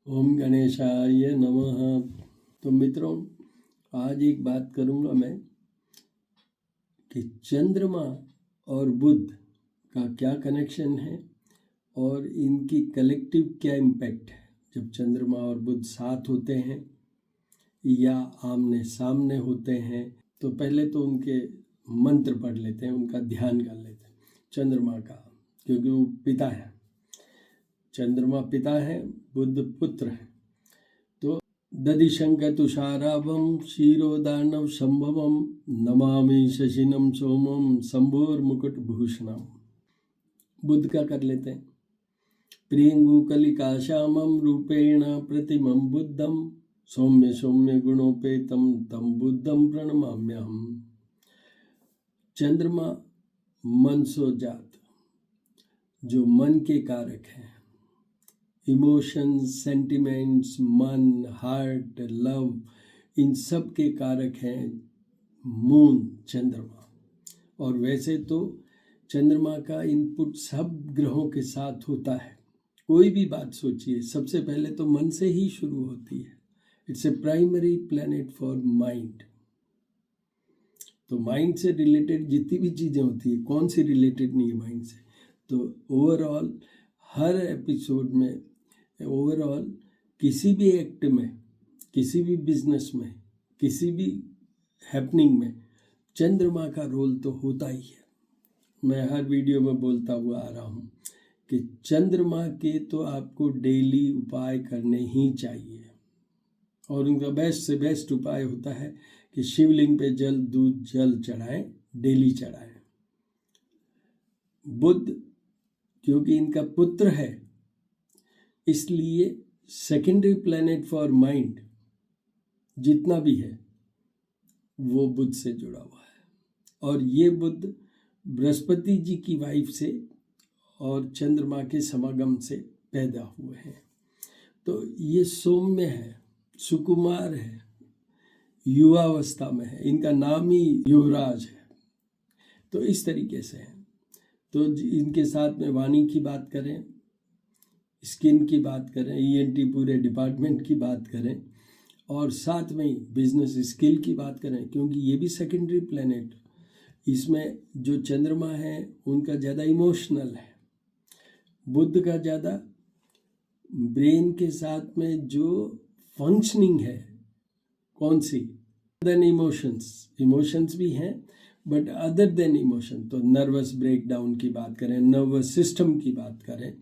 ओम गणेशाय नमः। तो मित्रों, आज एक बात करूँगा मैं कि चंद्रमा और बुध का क्या कनेक्शन है और इनकी कलेक्टिव क्या इम्पैक्ट है जब चंद्रमा और बुध साथ होते हैं या आमने सामने होते हैं। तो पहले तो उनके मंत्र पढ़ लेते हैं, उनका ध्यान कर लेते हैं चंद्रमा का, क्योंकि वो पिता है। चंद्रमा पिता है, बुध पुत्र है। तो दधिशंक तुषाराभम क्षीरोदानव संभवम नमामि शशिनम सोमम शंभोर मुकुट भूषणम। बुध का कर लेते हैं। प्रियंगु कलिका श्यामम रूपेण प्रतिमं बुद्धम सौम्य सौम्य गुणोपेतम तम बुद्धम प्रणमाम्यहम। चंद्रमा मनसोजात, जो मन के कारक हैं, इमोशंस, सेंटिमेंट्स, मन, हार्ट, लव, इन सब के कारक हैं मून, चंद्रमा। और वैसे तो चंद्रमा का इनपुट सब ग्रहों के साथ होता है। कोई भी बात सोचिए, सबसे पहले तो मन से ही शुरू होती है। It's a primary planet for mind. तो माइंड से रिलेटेड जितनी भी चीज़ें होती है, कौन सी रिलेटेड नहीं है माइंड से। तो ओवरऑल हर एपिसोड में, ओवरऑल किसी भी एक्ट में, किसी भी बिजनेस में, किसी भी हैपनिंग में चंद्रमा का रोल तो होता ही है। मैं हर वीडियो में बोलता हुआ आ रहा हूँ कि चंद्रमा के तो आपको डेली उपाय करने ही चाहिए। और उनका बेस्ट से बेस्ट उपाय होता है कि शिवलिंग पे जल, दूध, जल चढ़ाएं, डेली चढ़ाएं। बुध क्योंकि इनका पुत्र है, इसलिए सेकेंडरी प्लैनेट फॉर माइंड जितना भी है वो बुध से जुड़ा हुआ है। और ये बुध बृहस्पति जी की वाइफ से और चंद्रमा के समागम से पैदा हुए हैं। तो ये सौम्य है, सुकुमार है, युवावस्था में है, इनका नाम ही युवराज है। तो इस तरीके से है। तो इनके साथ में वाणी की बात करें, स्किन की बात करें, ईएनटी पूरे डिपार्टमेंट की बात करें, और साथ में ही बिजनेस स्किल की बात करें, क्योंकि ये भी सेकेंडरी प्लैनेट। इसमें जो चंद्रमा है उनका ज़्यादा इमोशनल है, बुध का ज़्यादा ब्रेन के साथ में जो फंक्शनिंग है, कौन सी देन इमोशंस भी हैं, बट अदर देन इमोशन तो नर्वस ब्रेकडाउन की बात करें, नर्वस सिस्टम की बात करें,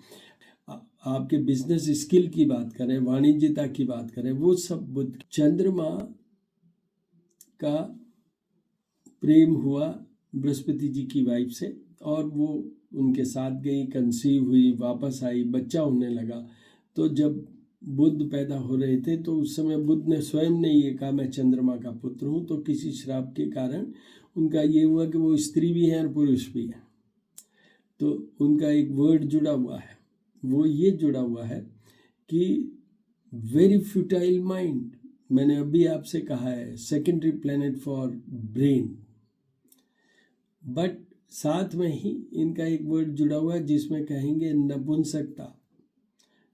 आपके बिजनेस स्किल की बात करें, वाणिज्यता की बात करें, वो सब बुध। चंद्रमा का प्रेम हुआ बृहस्पति जी की वाइफ से, और वो उनके साथ गई, कंसीव हुई, वापस आई, बच्चा होने लगा। तो जब बुध पैदा हो रहे थे तो उस समय बुध ने स्वयं ने ये कहा मैं चंद्रमा का पुत्र हूँ। तो किसी श्राप के कारण उनका ये हुआ कि वो स्त्री भी हैं और पुरुष भी हैं। तो उनका एक वर्ड जुड़ा हुआ है, वो ये जुड़ा हुआ है कि वेरी फ्यूटाइल माइंड। मैंने अभी आपसे कहा है secondary planet for brain, but साथ में ही इनका एक वर्ड जुड़ा हुआ है जिसमें कहेंगे नपुंसकता,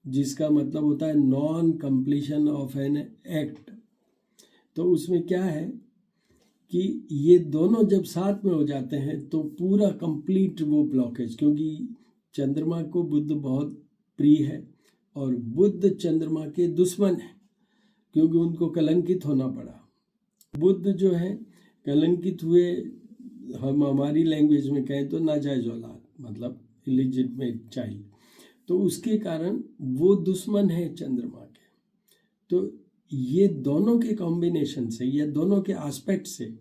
जिसका मतलब होता है non completion of an act. तो उसमें क्या है कि ये दोनों जब साथ में हो जाते हैं तो पूरा कंप्लीट वो ब्लॉकेज, क्योंकि चंद्रमा को बुध बहुत प्रिय है और बुध चंद्रमा के दुश्मन है, क्योंकि उनको कलंकित होना पड़ा। बुध जो है कलंकित हुए, हम हमारी लैंग्वेज में कहें तो नाजायज औलाद, मतलब इलिजिटमेट चाइल्ड। तो उसके कारण वो दुश्मन है चंद्रमा के। तो ये दोनों के कॉम्बिनेशन से या दोनों के एस्पेक्ट से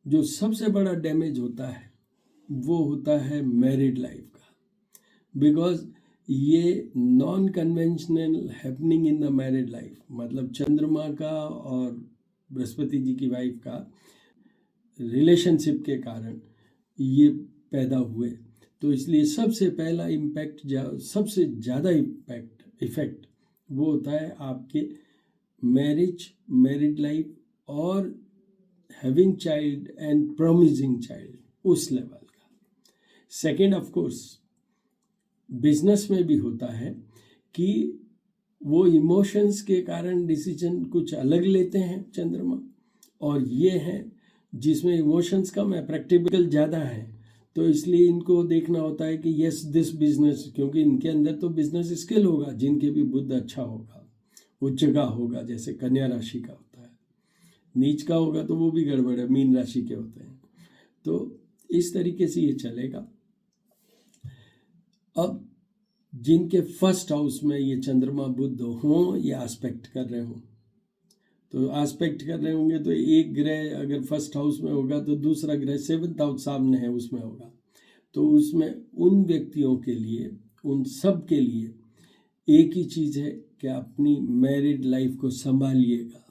जो सबसे बड़ा डैमेज होता है वो होता है मैरिड लाइफ का, बिकॉज ये non conventional happening in the married life, मतलब चंद्रमा का और बृहस्पति जी की वाइफ का रिलेशनशिप के कारण ये पैदा हुए। तो इसलिए सबसे पहला इम्पैक्ट, सबसे ज़्यादा इफेक्ट वो होता है आपके मैरिड लाइफ और having child and promising child, उस लेवल का। सेकेंड, ऑफ कोर्स बिजनेस में भी होता है कि वो इमोशंस के कारण डिसीजन कुछ अलग लेते हैं चंद्रमा, और ये हैं जिसमें इमोशंस कम है, प्रैक्टिकल ज़्यादा है, तो इसलिए इनको देखना होता है कि यस दिस बिजनेस, क्योंकि इनके अंदर तो बिजनेस स्किल होगा, जिनके भी बुद्ध अच्छा होगा, उच्च का होगा, जैसे कन्या राशि का होता है, नीच का होगा तो वो भी गड़बड़ है, मीन राशि के होते हैं। तो इस तरीके से ये चलेगा। अब जिनके फर्स्ट हाउस में ये चंद्रमा बुध हों या एस्पेक्ट कर रहे हों, तो एस्पेक्ट कर रहे होंगे तो एक ग्रह अगर फर्स्ट हाउस में होगा तो दूसरा ग्रह सेवंथ हाउस सामने है उसमें होगा, तो उसमें उन व्यक्तियों के लिए, उन सब के लिए एक ही चीज़ है कि अपनी मैरिड लाइफ को संभालिएगा।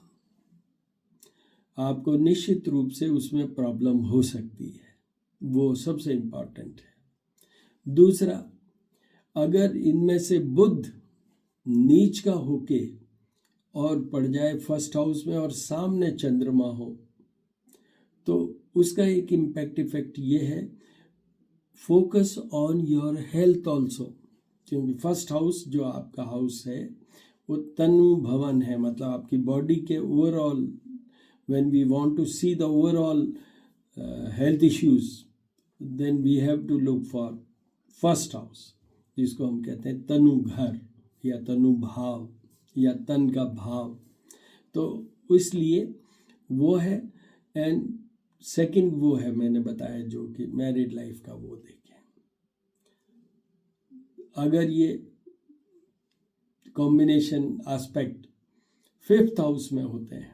आपको निश्चित रूप से उसमें प्रॉब्लम हो सकती है, वो सबसे इम्पॉर्टेंट है। दूसरा, अगर इनमें से बुध नीच का होके और पड़ जाए फर्स्ट हाउस में और सामने चंद्रमा हो, तो उसका एक इम्पैक्ट इफेक्ट ये है, focus on your health also, क्योंकि फर्स्ट हाउस जो आपका हाउस है वो तनु भवन है, मतलब आपकी बॉडी के overall, when we want to see the overall health issues, then we have to look for first house, जिसको हम कहते हैं तनु घर या तनु भाव या तन का भाव, तो इसलिए वो है। एंड सेकंड वो है मैंने बताया जो कि मैरिड लाइफ का, वो देखें अगर ये कॉम्बिनेशन एस्पेक्ट फिफ्थ हाउस में होते हैं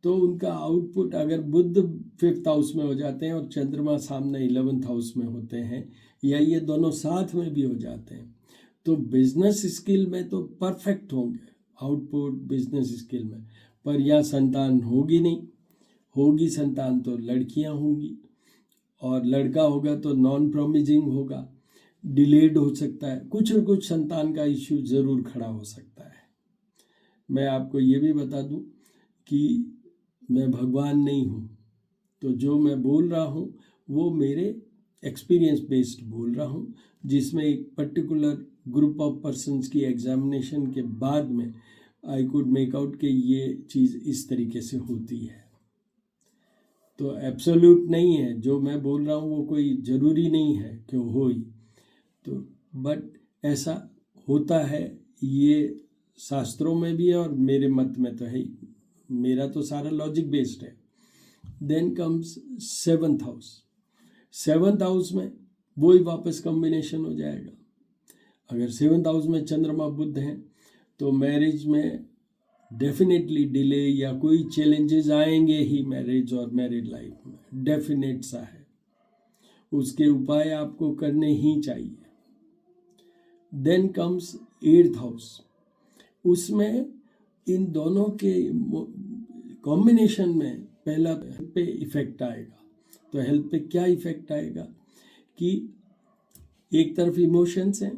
तो उनका आउटपुट, अगर बुध फिफ्थ हाउस में हो जाते हैं और चंद्रमा सामने 11th हाउस में होते हैं, या ये दोनों साथ में भी हो जाते हैं, तो बिजनेस स्किल में तो परफेक्ट होंगे, आउटपुट बिजनेस स्किल में, पर यहाँ संतान होगी नहीं, होगी संतान तो लड़कियाँ होंगी, और लड़का होगा तो नॉन प्रोमिजिंग होगा, डिलेड हो सकता है, कुछ न कुछ संतान का इश्यू ज़रूर खड़ा हो सकता है। मैं आपको ये भी बता दूं कि मैं भगवान नहीं हूँ, तो जो मैं बोल रहा हूँ वो मेरे एक्सपीरियंस बेस्ड बोल रहा हूँ, जिसमें एक पर्टिकुलर ग्रुप ऑफ पर्सन्स की एग्जामिनेशन के बाद में आई कुड मेक आउट कि ये चीज़ इस तरीके से होती है। तो एब्सोल्यूट नहीं है, जो मैं बोल रहा हूँ वो कोई ज़रूरी नहीं है कि हो ही, तो बट ऐसा होता है, ये शास्त्रों में भी है और मेरे मत में तो है ही, मेरा तो सारा लॉजिक बेस्ड है। Then comes seventh house, seventh house में वही वापस कॉम्बिनेशन हो जाएगा। अगर सेवंथ हाउस में चंद्रमा बुध हैं तो मैरिज में डेफिनेटली डिले या कोई चैलेंजेस आएंगे ही मैरिज और मैरिड लाइफ में, डेफिनेट सा है, उसके उपाय आपको करने ही चाहिए। देन कम्स एट्थ हाउस, उसमें इन दोनों के कॉम्बिनेशन में पहला पे इफेक्ट आएगा। तो हेल्थ पे क्या इफेक्ट आएगा कि एक तरफ इमोशंस हैं,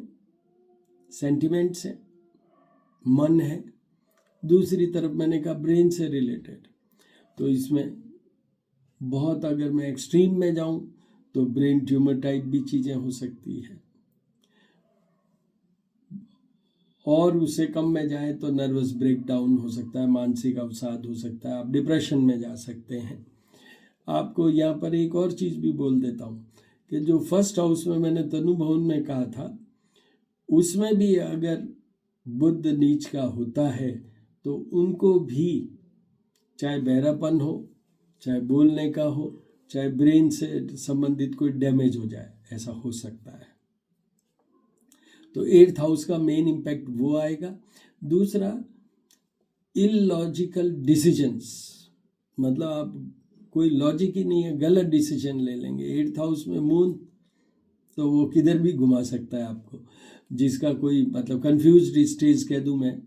सेंटिमेंट्स हैं, मन है, दूसरी तरफ मैंने कहा ब्रेन से रिलेटेड, तो इसमें बहुत, अगर मैं एक्सट्रीम में जाऊं तो ब्रेन ट्यूमर टाइप भी चीज़ें हो सकती है, और उससे कम में जाए तो नर्वस ब्रेकडाउन हो सकता है, मानसिक अवसाद हो सकता है, आप डिप्रेशन में जा सकते हैं। आपको यहाँ पर एक और चीज़ भी बोल देता हूँ कि जो फर्स्ट हाउस में मैंने तनु भवन में कहा था, उसमें भी अगर बुध नीच का होता है तो उनको भी चाहे बहरापन हो, चाहे बोलने का हो, चाहे ब्रेन से संबंधित कोई डैमेज हो जाए, ऐसा हो सकता है। तो एट्थ हाउस का मेन इम्पैक्ट वो आएगा। दूसरा, इलॉजिकल डिसीजंस, मतलब आप कोई लॉजिक ही नहीं है, गलत डिसीजन ले लेंगे। एट्थ हाउस में मून, तो वो किधर भी घुमा सकता है आपको, जिसका कोई मतलब कंफ्यूज्ड स्टेज कह दूं मैं,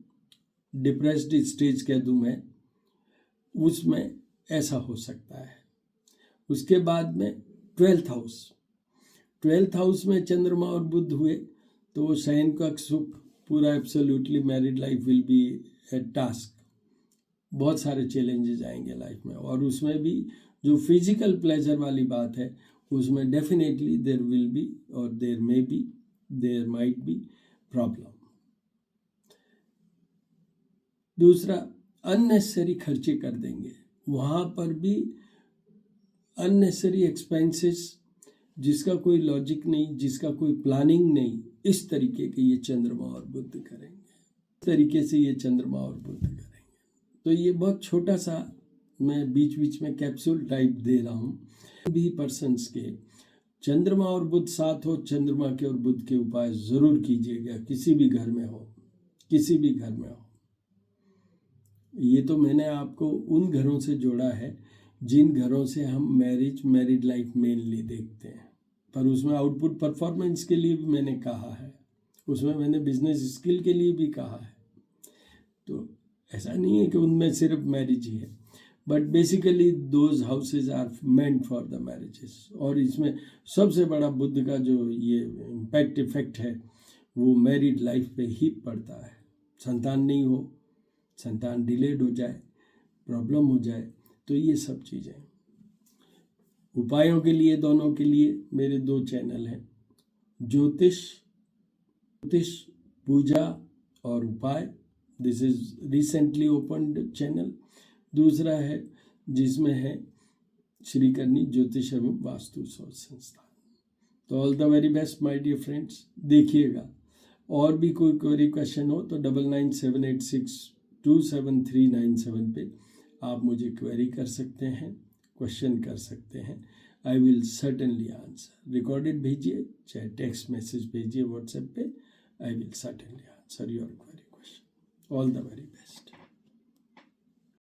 डिप्रेस्ड स्टेज कह दूं मैं, उसमें ऐसा हो सकता है। उसके बाद में ट्वेल्थ हाउस, ट्वेल्थ हाउस में चंद्रमा और बुध हुए तो वो शयन का सुख पूरा, absolutely married life will be A task, बहुत सारे चैलेंजेस आएंगे लाइफ में, और उसमें भी जो फिजिकल प्लेजर वाली बात है उसमें डेफिनेटली देयर विल बी और there may be, there might be problem. दूसरा, अननेसेसरी खर्चे कर देंगे, वहाँ पर भी अननेसेसरी एक्सपेंसेस जिसका कोई लॉजिक नहीं, जिसका कोई प्लानिंग नहीं, इस तरीके के ये चंद्रमा और बुध करेंगे, इस तरीके से ये चंद्रमा और बुध करेंगे। तो ये बहुत छोटा सा मैं बीच बीच में कैप्सूल टाइप दे रहा हूँ। भी पर्सन्स के चंद्रमा और बुध साथ हो, चंद्रमा के और बुध के उपाय जरूर कीजिएगा, किसी भी घर में हो, किसी भी घर में हो। ये तो मैंने आपको उन घरों से जोड़ा है जिन घरों से हम मैरिड लाइफ मेनली देखते हैं, पर उसमें आउटपुट परफॉर्मेंस के लिए भी मैंने कहा है, उसमें मैंने बिजनेस स्किल के लिए भी कहा है। तो ऐसा नहीं है कि उनमें सिर्फ मैरिज ही है, but basically those houses are meant for the marriages. और इसमें सबसे बड़ा बुद्ध का जो ये इम्पैक्ट इफेक्ट है वो मैरिड लाइफ पे ही पड़ता है। संतान नहीं हो, संतान डिलेड हो जाए, प्रॉब्लम हो जाए, तो ये सब चीज़ें। उपायों के लिए दोनों के लिए मेरे 2 चैनल हैं, ज्योतिष पूजा और उपाय, this is recently opened channel. दूसरा है जिसमें है श्री करनी ज्योतिष एवं वास्तु शोध संस्थान। तो all the very best my dear friends. देखिएगा, और भी कोई क्वेरी क्वेश्चन हो तो 9978627397 पे आप मुझे क्वेरी कर सकते हैं, क्वेश्चन कर सकते हैं। I will certainly answer. Recorded भेजिए, चाहे टेक्स्ट मैसेज भेजिए व्हाट्सएप पे, I will certainly answer your query question. All the very best.